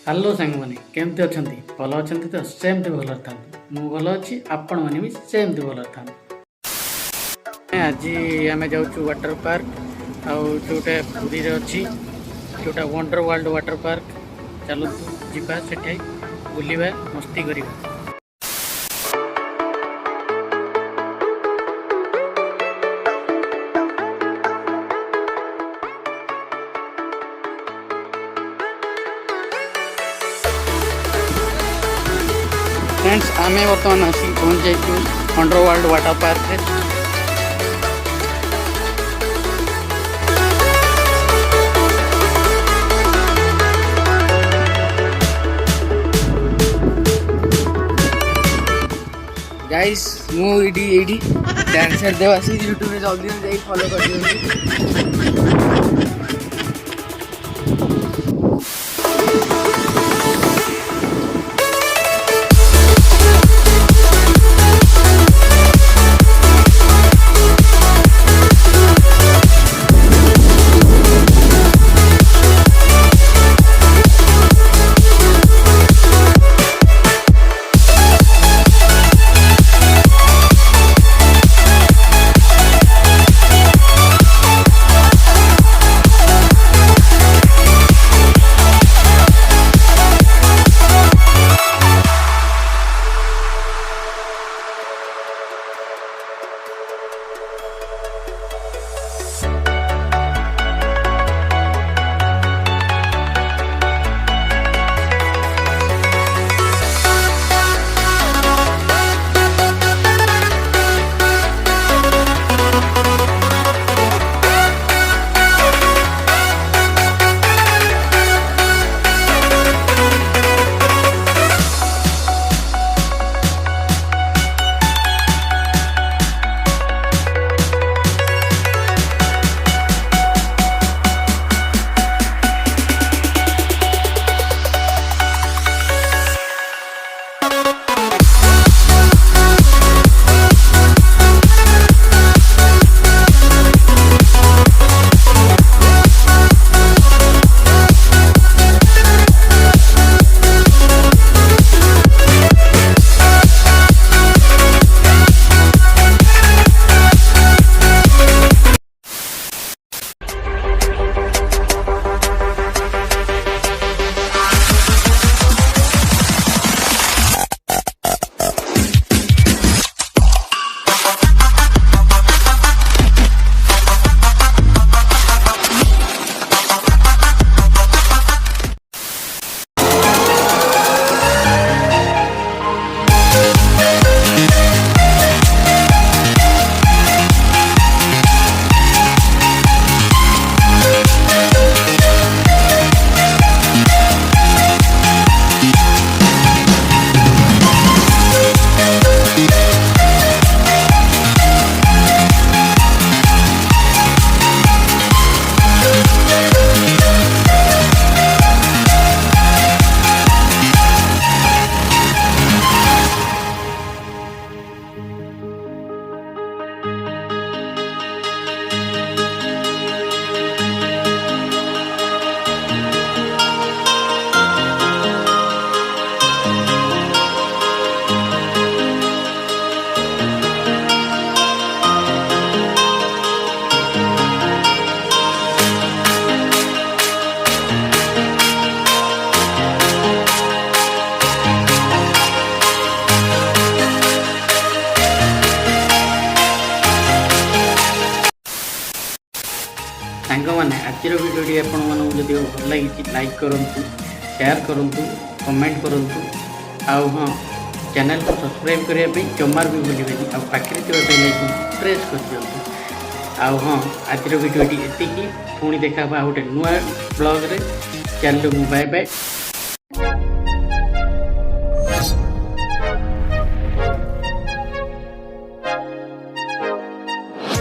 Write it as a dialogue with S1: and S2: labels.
S1: Hello सांग मैंने केमती अच्छा भल अच्छा तो सेमती भल था मु भल अच्छी आपण मैंने भी सेमती भल था। आज आम जाऊँ वाटर पार्क आउटा पुरी अच्छी जोटा वंडर वर्ल्ड वाटर पार्क चलतु जीवा से बुलवा मस्ती करवा। फ्रेंड्स आम बर्तमान आसिक पहुँच जाइए वंडर वर्ल्ड वाटर पार्क रे।
S2: गाइस मु एडी डांसर देवासी यूट्यूब रे जल्दी जाई फॉलो कर दियो।
S1: सांग मैंने आज भिडियो आपड़ी भल लगी लाइक करूँ शेयर करूँ कमेंट करूँ आउ हाँ चैनल को सब्सक्राइब करने जमार भी भूलें आ पाखे बेल आइकन प्रेस कर दिखाँ आउ हाँ आज भिडियो ये पुणी देखा गोटे नुआ ब्लॉग रे चलू बाय बाय।